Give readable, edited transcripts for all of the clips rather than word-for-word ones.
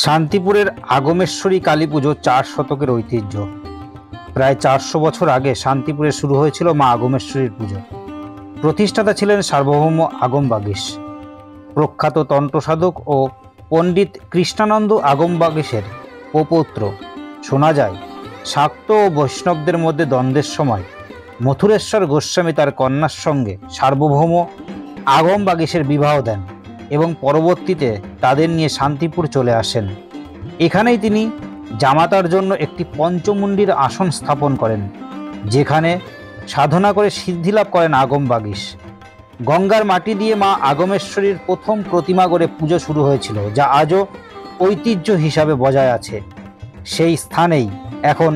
শান্তিপুরের আগমেশ্বরী কালী পুজো 4 শতকের ঐতিহ্য। প্রায় 400 বছর আগে শান্তিপুরে শুরু হয়েছিল মা আগমেশ্বরীর পুজো। প্রতিষ্ঠাতা ছিলেন সার্বভৌম আগম বাগীশ। প্রখ্যাত তন্ত্রসাধক ও পণ্ডিত কৃষ্ণানন্দ আগম বাগীশের প্রপৌত্র। শোনা যায় শাক্ত ও বৈষ্ণবদের মধ্যে দ্বন্দ্বের সময় মথুরেশ্বর গোস্বামী তার কন্যার সঙ্গে সার্বভৌম আগম বাগীশের বিবাহ দেন এবং পরবর্তীতে তাদের নিয়ে শান্তিপুর চলে আসেন। এখানেই তিনি জামাতার জন্য একটি পঞ্চমুণ্ডির আসন স্থাপন করেন, যেখানে সাধনা করে সিদ্ধিলাভ করেন আগম বাগীশ। গঙ্গার মাটি দিয়ে মা আগমেশ্বরীর প্রথম প্রতিমা গড়ে পুজো শুরু হয়েছিল, যা আজও ঐতিহ্য হিসাবে বজায় আছে। সেই স্থানেই এখন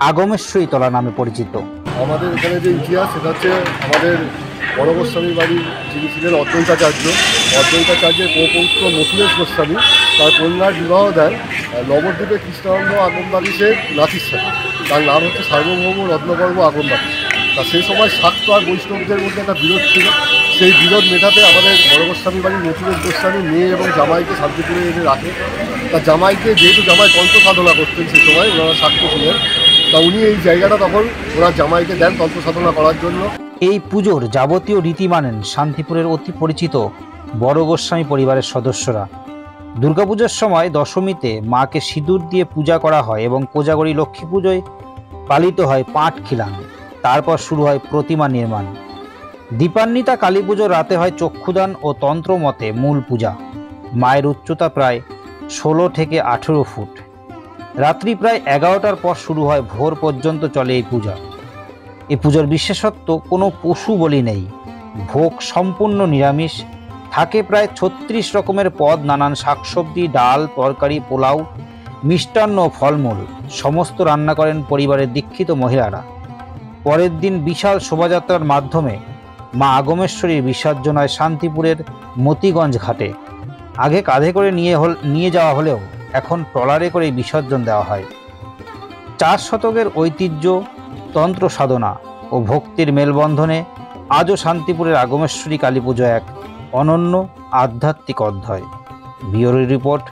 আগমেশ্বরী তলা নামে পরিচিত। আমাদের এখানে যে ইতিহাস, সেটা হচ্ছে আমাদের বড় গোস্বামী বাড়ির যিনি ছিলেন অদ্বৈতাচার্যের প্রপৌত্র মথুরেশ গোস্বামী তার কন্যার বিবাহ দেন নবদ্বীপে কৃষ্ণানন্দ আগম বাগীশের নাতির সাথে। তার নাম হচ্ছে সার্বভৌম রত্নগর্ভ আগম বাগীশ। তা সেই সময় শাক্ত আর বৈষ্ণবদের মধ্যে একটা বিরোধ ছিল। সেই বিরোধ মেটাতে আমাদের বড় গোস্বামী বাড়ির মথুরেশ গোস্বামী মেয়ে এবং জামাইকে শান্তিপুরে এনে রাখে। তা জামাইকে, যেহেতু জামাই তন্ত্র সাধনা করতেন সেই সময়, ওনারা শাক্ত ছিলেন, তা উনি এই জায়গাটা তখন ওনার জামাইকে দেন তন্ত্র সাধনা করার জন্য। এই পুজোর যাবতীয় রীতি মানেন শান্তিপুরের অতি পরিচিত বড় গোস্বামী পরিবারের সদস্যরা। দুর্গাপূজার সময় দশমীতে মাকে সিঁদুর দিয়ে পূজা করা হয় এবং কোজাগরী লক্ষ্মী পুজোয় পালিত হয় পাট খিলান। তারপর শুরু হয় প্রতিমা নির্মাণ। দীপান্বিতা কালী পুজোর রাতে হয় চক্ষুদান ও তন্ত্র মতে মূল পূজা। মায়ের উচ্চতা প্রায় 16 থেকে 18 ফুট। রাত্রি প্রায় 11টার পর শুরু হয়, ভোর পর্যন্ত চলে এই পূজা। এই পুজোর বিশেষত্ব কোনো পশু বলি নেই, ভোগ সম্পূর্ণ নিরামিষ। থাকে প্রায় 36 রকমের পদ, নানান শাকসবজি, ডাল, তরকারি, পোলাও, মিষ্টান্ন, ফলমূল সমস্ত রান্না করেন পরিবারের দীক্ষিত মহিলারা। পরের দিন বিশাল শোভাযাত্রার মাধ্যমে মা আগমেশ্বরীর বিসর্জন হয় শান্তিপুরের মতিগঞ্জ ঘাটে। আগে কাঁধে করে নিয়ে যাওয়া হলেও এখন ট্রলারে করে বিসর্জন দেওয়া হয়। 4 শতকের ঐতিহ্য, তন্ত্র সাধনা ও ভক্তির মেলবন্ধনে আজও শান্তিপুরের আগমেশ্বরী কালী পুজো এক অনন্য আধ্যাত্মিক অধ্যায়। Bureau report,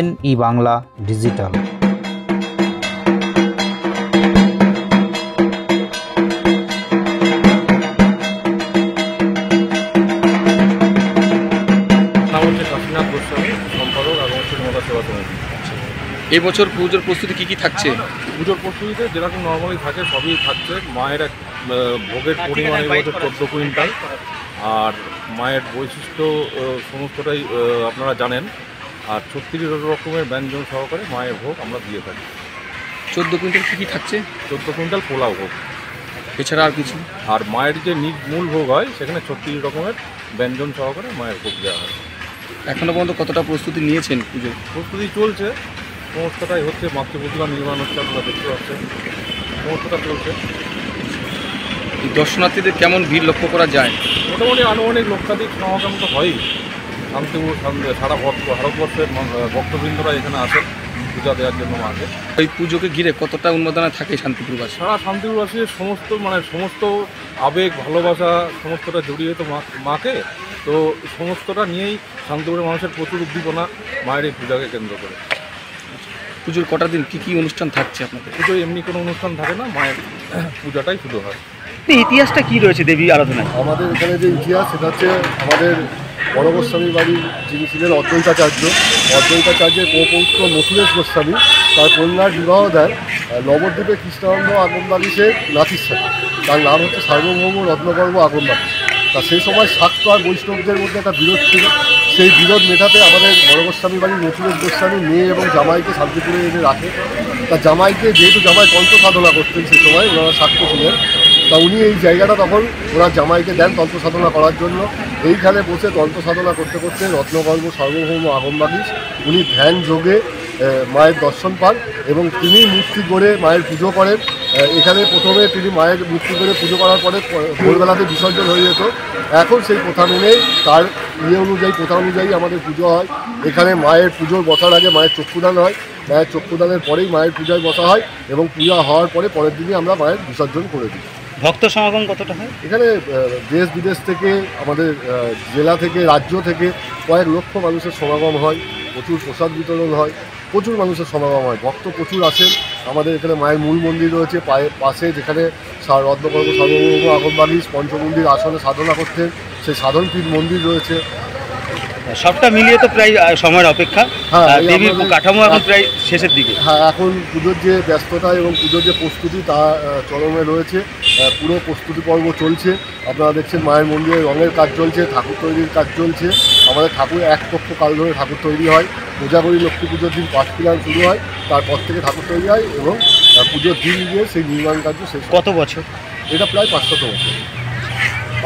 NE Bangla digital. এই বছর পুজোর প্রস্তুতি কি থাকছে? পুজোর প্রস্তুতিতে যেরকম নর্মালি থাকে সবই থাকছে। মায়ের এক ভোগের পরিমাণ এবছর 14 কুইন্টাল। আর মায়ের বৈশিষ্ট্য সমস্তটাই আপনারা জানেন। আর 36 রকমের ব্যঞ্জন সহকারে মায়ের ভোগ আমরা দিয়ে থাকি। 14 কুইন্টাল কী থাকছে? 14 কুইন্টাল পোলাও ভোগ, এছাড়া আর কিছু? আর মায়ের যে মূল ভোগ হয় সেখানে 36 রকমের ব্যঞ্জন সহকারে মায়ের ভোগ দেওয়া হয়। এখনও পর্যন্ত কতটা প্রস্তুতি নিয়েছেন? পুজো প্রস্তুতি চলছে, সমস্তটাই হচ্ছে। মাতৃ প্রতিমা নির্মাণ হচ্ছে, আপনারা দেখতে পাচ্ছেন, সমস্তটা চলছে। এই দর্শনার্থীদের কেমন ভিড় লক্ষ্য করা যায়? মোটামুটি আনুমানিক লক্ষাধিক সমাগম তো হয়ই। শান্তিপুর সারা ভারতবর্ষের ভক্তবৃন্দরা এখানে আসেন পূজা দেওয়ার জন্য মাকে। এই পুজোকে ঘিরে কতটা উন্মাদনা থাকে শান্তিপুরবাসী? সারা শান্তিপুরবাসীর সমস্ত আবেগ, ভালোবাসা সমস্তটা জড়িয়ে তো মাকে, তো সমস্তটা নিয়েই শান্তিপুরের মানুষের প্রচুর উদ্দীপনা মায়ের এই পূজাকে কেন্দ্র করে। পুজোর কটা দিন কী কী অনুষ্ঠান থাকছে আপনাদের? পুজোয় এমনি কোনো অনুষ্ঠান থাকে না, মায়ের পূজাটাই শুরু হয়। ইতিহাসটা কি রয়েছে দেবী আরাধনায়? আমাদের এখানে যে ইতিহাস, সেটা হচ্ছে আমাদের বড় গোস্বামী বাড়ির যিনি ছিলেন অদ্বৈতাচার্যের প্রপৌত্র মথুরেশ গোস্বামী তার কন্যার বিবাহ দেন নবদ্বীপে কৃষ্ণানন্দ আগম বাগীশের নাতির সাথে। তার নাম হচ্ছে সার্বভৌম রত্নগর্ভ আগম বাগীশ। তা সেই সময় শাক্ত আর বৈষ্ণবদের মধ্যে একটা বিরোধ ছিল। সেই বিরোধ মেটাতে আমাদের বড় গোস্বামী বাড়ির মথুরেশ গোস্বামী মেয়ে এবং জামাইকে শান্তিপুরে এনে রাখে। তা জামাইকে, যেহেতু জামাই তন্ত্র সাধনা করতেন সেই সময়, ওনারা শাক্ত ছিলেন, তা উনি এই জায়গাটা তখন ওনার জামাইকে দেন তন্ত্র সাধনা করার জন্য। এইখানে বসে তন্ত্র সাধনা করতে করতে রত্নগর্ভ সার্বভৌম আগম বাগীশ উনি ধ্যান যোগে মায়ের দর্শন পান এবং তিনি মূর্তি গড়ে মায়ের পুজো করেন। এখানে প্রথমে তিনি মায়ের মূর্তি করে পুজো করার পরে ভোরবেলাতে বিসর্জন হয়ে যেত। এখন সেই প্রথা মেনেই তার প্রথা অনুযায়ী আমাদের পুজো হয়। এখানে মায়ের পুজোর বসার আগে মায়ের চক্ষুদান হয়, মায়ের চক্ষুদানের পরেই মায়ের পূজায় বসা হয় এবং পূজা হওয়ার পরে পরের দিনই আমরা মায়ের বিসর্জন করে দিই। ভক্ত সমাগম কতটা হয়? এখানে দেশ বিদেশ থেকে, আমাদের জেলা থেকে, রাজ্য থেকে কয়েক লক্ষ মানুষের সমাগম হয়, প্রচুর প্রসাদ বিতরণ হয়, প্রচুর মানুষের সমাগম হয়, ভক্ত প্রচুর আসেন। আমাদের এখানে মায়ের মূল মন্দির রয়েছে পাশে, যেখানে রত্নকর্ম সার্বভৌম আগমবাগী পঞ্চমন্দির আসনে সাধনা করতেন, সেই সাধনপীঠ মন্দির রয়েছে। সবটা মিলিয়ে তো প্রায় সময়ের অপেক্ষা। হ্যাঁ, দেবীর কাঠামো এখন প্রায় শেষের দিকে। হ্যাঁ, এখন পুজোর যে ব্যস্ততা এবং পুজোর যে প্রস্তুতি তা চরমে রয়েছে। পুরো প্রস্তুতি পর্ব চলছে। আপনারা দেখছেন মায়ের মন্দিরে রঙের কাজ চলছে, ঠাকুর তৈরির কাজ চলছে। আমাদের ঠাকুর এক পক্ষ কাল ধরে ঠাকুর তৈরি হয়। কোজাগরী লক্ষ্মী পুজোর দিন পাঠ কিলান শুরু হয়, তারপর থেকে ঠাকুর তৈরি হয় এবং পুজোর দিন গিয়ে সেই নির্মাণ কার্য শেষ। কত বছর? এটা প্রায় 500 বছর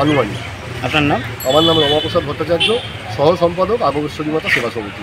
আনুমানিক। আপনার নাম? আমার নাম রমাপ্রসাদ ভট্টাচার্য, সহ সম্পাদক আগমেশ্বরী মাতা সেবা সমিতি।